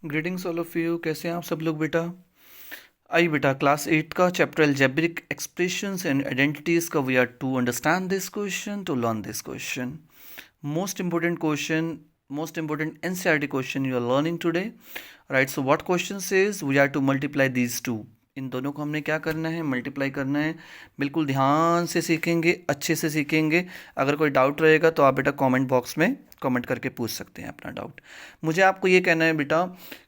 Greetings all of you. कैसे हैं आप सब लोग बेटा? आइए बेटा, क्लास 8 का chapter algebraic expressions and identities का we are to understand this question, to learn this question. Most important question, most important NCERT question you are learning today, right? So what question says we are to multiply these two. इन दोनों को हमने क्या करना है? Multiply करना है। बिल्कुल ध्यान से सीखेंगे, अच्छे से सीखेंगे। अगर कोई डाउट रहेगा तो आप बेटा कमेंट बॉक्स में कमेंट करके पूछ सकते हैं अपना डाउट। मुझे आपको ये कहना है बेटा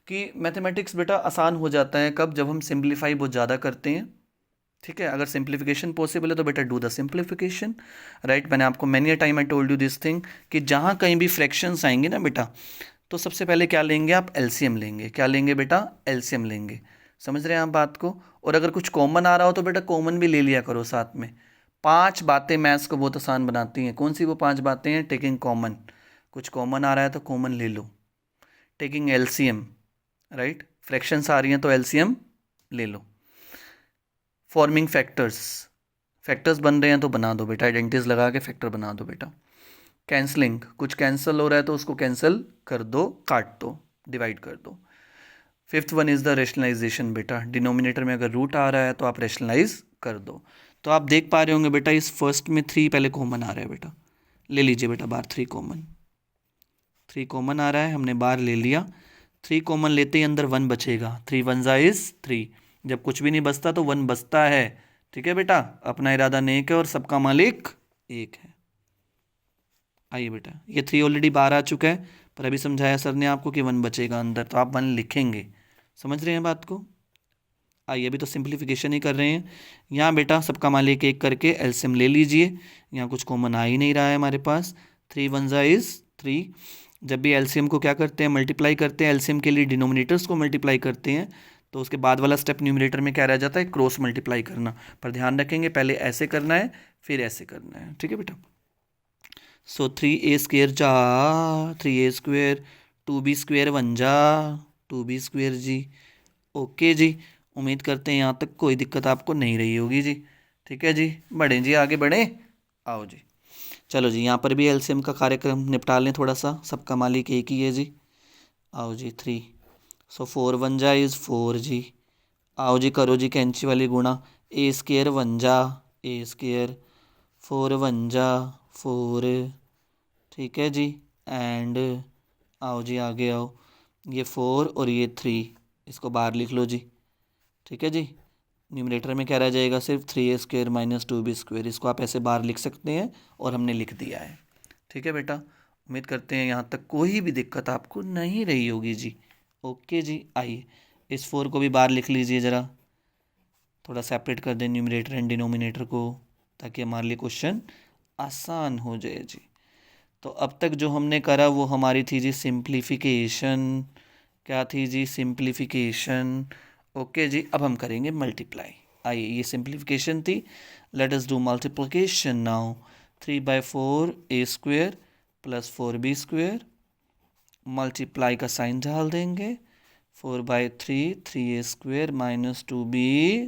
कि मैथमेटिक्स बेटा आसान हो जाता है कब? जब हम सिंप्लीफाई बहुत ज़्यादा करते हैं। ठीक है, अगर सिंप्लीफिकेशन पॉसिबल है तो बेटा डू द सिंप्लीफिकेशन, राइट। मैंने आपको many time I told you this thing कि जहाँ कहीं भी फ्रैक्शंस आएंगे ना बेटा, तो सबसे पहले क्या लेंगे आप? एलसीएम लेंगे। क्या लेंगे बेटा? एलसीएम लेंगे। समझ रहे हैं आप बात को? और अगर कुछ कॉमन आ रहा हो तो बेटा कॉमन भी ले लिया करो साथ में। 5 बातें मैथ्स को बहुत आसान बनाती हैं। कौन सी वो 5 बातें हैं? Taking common. कुछ कॉमन आ रहा है तो कॉमन ले लो। Taking LCM, right. फ्रैक्शंस आ रही हैं तो एलसीएम ले लो। फॉर्मिंग फैक्टर्स, फैक्टर्स बन रहे हैं तो बना दो बेटा, आइडेंटिटीज लगा के फैक्टर बना दो बेटा। कैंसलिंग, कुछ कैंसिल हो रहा है तो उसको कैंसिल कर दो, काट दो, डिवाइड कर दो। Fifth one is the rationalisation बेटा। डिनोमिनेटर में अगर रूट आ रहा है तो आप रेशनलाइज कर दो। तो आप देख पा रहे होंगे बेटा इस फर्स्ट में 3 पहले कॉमन आ रहा है बेटा, ले लीजिए बेटा बाहर 3 कॉमन। 3 कॉमन आ रहा है, हमने बाहर ले लिया। 3 कॉमन लेते ही अंदर 1 बचेगा। 3 वन ज़ा इज़ 3। जब कुछ भी नहीं बचता तो 1 बचता है। ठीक है बेटा, अपना इरादा नेक है और सबका मालिक एक है। आइए बेटा, ये 3 ऑलरेडी बाहर आ चुका है, पर अभी समझाया सर ने आपको कि 1 बचेगा अंदर, तो आप 1 लिखेंगे। समझ रहे हैं बात को? आइए, अभी तो सिंप्लीफिकेशन ही कर रहे हैं। यहाँ बेटा सबका मालिक एक करके एलसीएम ले लीजिए। यहाँ कुछ कॉमन आ ही नहीं रहा है हमारे पास। 3 वन ज़ा इज़ 3। जब भी एलसीएम को क्या करते हैं? मल्टीप्लाई करते हैं। एलसीएम के लिए डिनोमिनेटर्स को मल्टीप्लाई करते हैं, तो उसके बाद वाला स्टेप न्यूमरेटर में क्या रह जाता है? क्रॉस मल्टीप्लाई करना। पर ध्यान रखेंगे पहले ऐसे करना है फिर ऐसे करना है। ठीक है बेटा। सो 3a स्क्वेयर जा 3a स्क्वेयर, 2b स्क्वेयर 1 जा 2b स्क्वेयर जी। ओके जी, उम्मीद करते हैं यहाँ तक कोई दिक्कत आपको नहीं रही होगी जी। ठीक है जी, बढ़ें जी, आगे बढ़ें। आओ जी, चलो जी, यहाँ पर भी एलसीएम का कार्यक्रम निपटा लें थोड़ा सा। सबका मालिक एक ही है जी। आओ जी 3। सो 4 वन जा इज़ 4 जी। आओ जी करो जी कैंची वाली गुणा। ए स्केयर 1 जा ए स्केयर, 4 वन जा 4। ठीक है जी, एंड आओ जी आगे आओ। ये 4 और ये 3, इसको बाहर लिख लो जी। ठीक है जी, न्यूमरेटर में क्या रह जाएगा? सिर्फ 3a square minus 2b square. इसको आप ऐसे बाहर लिख सकते हैं और हमने लिख दिया है। ठीक है बेटा, उम्मीद करते हैं यहाँ तक कोई भी दिक्कत आपको नहीं रही होगी जी। ओके जी, आइए इस 4 को भी बाहर लिख लीजिए ज़रा, थोड़ा सेपरेट कर दें न्यूमरेटर एंड डिनोमिनेटर को, ताकि हमारे लिए क्वेश्चन आसान हो जाए जी। तो अब तक जो हमने करा वो हमारी थी जी सिंप्लीफिकेशन। क्या थी जी? सिंप्लीफिकेशन। ओके जी, अब हम करेंगे मल्टीप्लाई। आइए, ये सिंप्लीफिकेशन थी। Let us do multiplication now. 3/4 a square plus 4b square, multiply का साइन डाल देंगे। 4/3 3a square minus 2b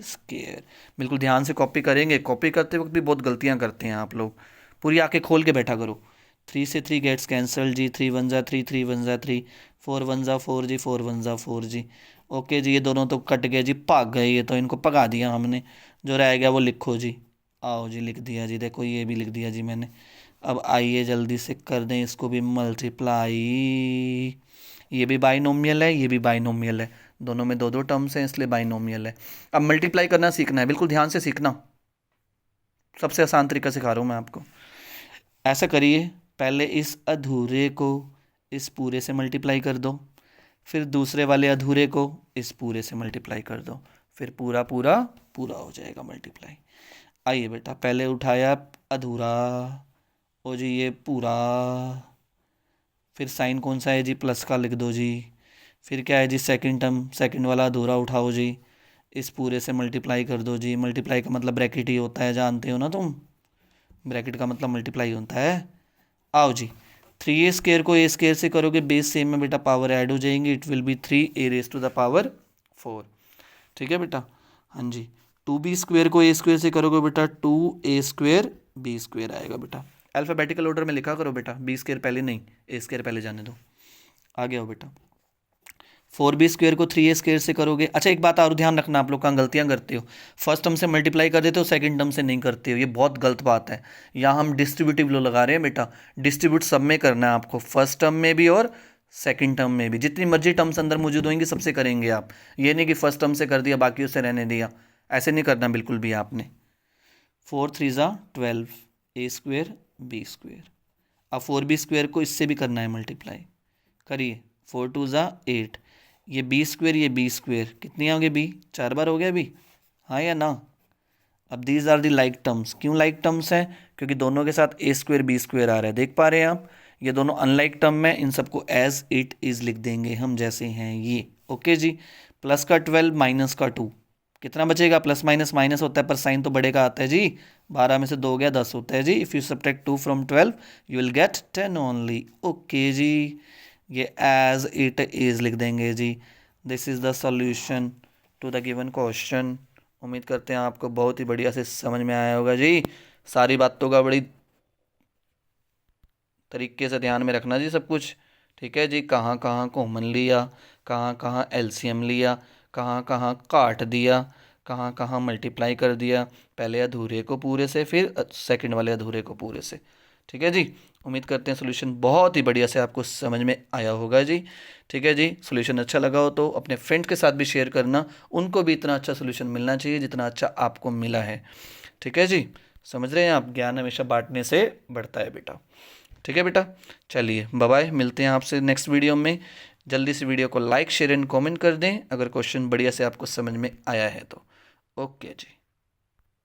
square. बिल्कुल ध्यान से कॉपी करेंगे। कॉपी करते वक्त भी बहुत गलतियाँ करते हैं आप लोग। पूरी आंखें खोल के बैठा करो। 3 से 3 गेट्स कैंसल जी। 3 वन ज़ा 3 3 वन ज़ा 3, 4 वन ज़ा 4 जी 4 वन ज़ा 4 जी। ओके जी, ये दोनों तो कट गए जी, भाग गए ये तो, इनको भगा दिया हमने। जो रह गया वो लिखो जी। आओ जी, लिख दिया जी, देखो ये भी लिख दिया जी मैंने। अब आइए जल्दी से कर दें इसको भी मल्टीप्लाई। ये भी बाइनोमियल है, ये भी बाइनोमियल है, दोनों में दो दो टर्म्स हैं इसलिए बाइनोमियल है। अब मल्टीप्लाई करना सीखना है, बिल्कुल ध्यान से सीखना। सबसे आसान तरीका सिखा रहा हूँ मैं आपको। ऐसा करिए, पहले इस अधूरे को इस पूरे से मल्टीप्लाई कर दो, फिर दूसरे वाले अधूरे को इस पूरे से मल्टीप्लाई कर दो, फिर पूरा पूरा पूरा हो जाएगा मल्टीप्लाई। आइए बेटा, पहले उठाया अधूरा, ओ जी ये पूरा, फिर साइन कौन सा है जी? प्लस का लिख दो जी। फिर क्या है जी? सेकंड टर्म, सेकंड वाला अधूरा उठाओ जी, इस पूरे से मल्टीप्लाई कर दो जी। मल्टीप्लाई का मतलब ब्रैकेट ही होता है, जानते हो ना तुम, ब्रैकेट का मतलब मल्टीप्लाई होता है। आओ जी, 3a स्केयर को a स्केयर से करोगे, बेस सेम में बेटा पावर ऐड हो जाएंगी, it will be 3a raise to the power 4। ठीक है बेटा, हाँ जी। 2b स्क्वेयर को a स्क्वेयर से करोगे बेटा 2a स्क्वेयर b स्क्वेयर आएगा बेटा। अल्फ़ाबेटिकल ऑर्डर में लिखा करो बेटा, b स्क्वेयर पहले नहीं, a स्क्वेयर पहले जाने दो। आ गया हो बेटा। 4b² को 3a² से करोगे। अच्छा एक बात और ध्यान रखना, आप लोग कहाँ गलतियाँ करते हो, फर्स्ट टर्म से मल्टीप्लाई कर देते हो, सेकंड टर्म से नहीं करते हो, ये बहुत गलत बात है। यहाँ हम डिस्ट्रीब्यूटिव लो लगा रहे हैं बेटा, डिस्ट्रीब्यूट सब में करना है आपको, फर्स्ट टर्म में भी और सेकंड टर्म में भी, जितनी मर्जी टर्म्स अंदर मौजूद होंगी सबसे करेंगे आप। ये नहीं कि फर्स्ट टर्म से कर दिया बाकी उससे रहने दिया, ऐसे नहीं करना बिल्कुल भी आपने। 4 3 ज़ा 12, a² b²। अब 4b² को इससे भी करना है मल्टीप्लाई, करिए। 4 2 ज़ा 8, ये b², ये b², कितनी आ गई b, 4 बार हो गया b, हाँ या ना। अब these are the like terms, क्यों लाइक टर्म्स हैं, क्योंकि दोनों के साथ a² b² आ रहा है, देख पा रहे हैं आप। ये दोनों अनलाइक टर्म में, इन सबको एज इट इज़ लिख देंगे हम जैसे हैं ये। ओके जी, प्लस का 12 माइनस का 2, कितना बचेगा, प्लस माइनस माइनस होता है पर साइन तो बड़े का आता है जी, 12 में से 2 गया 10 होता है जी। If you subtract 2 from 12 you will get 10 only. Okay जी, ये एज इट इज़ लिख देंगे जी। This is the solution to the given question. उम्मीद करते हैं आपको बहुत ही बढ़िया से समझ में आया होगा जी। सारी बातों का बड़ी तरीके से ध्यान में रखना जी सब कुछ, ठीक है जी। कहाँ कहाँ कॉमन लिया, कहाँ कहाँ एलसीएम लिया, कहाँ कहाँ काट दिया, कहाँ कहाँ मल्टीप्लाई कर दिया, पहले अधूरे को पूरे से फिर सेकंड वाले अधूरे को पूरे से, ठीक है जी। उम्मीद करते हैं सोल्यूशन बहुत ही बढ़िया से आपको समझ में आया होगा जी, ठीक है जी। सोल्यूशन अच्छा लगा हो तो अपने फ्रेंड्स के साथ भी शेयर करना, उनको भी इतना अच्छा सोल्यूशन मिलना चाहिए जितना अच्छा आपको मिला है, ठीक है जी। समझ रहे हैं आप, ज्ञान हमेशा बांटने से बढ़ता है बेटा, ठीक है बेटा। चलिए बाय बाय, मिलते हैं आपसे नेक्स्ट वीडियो में। जल्दी से वीडियो को लाइक शेयर एंड कमेंट कर दें अगर क्वेश्चन बढ़िया से आपको समझ में आया है तो। ओके जी।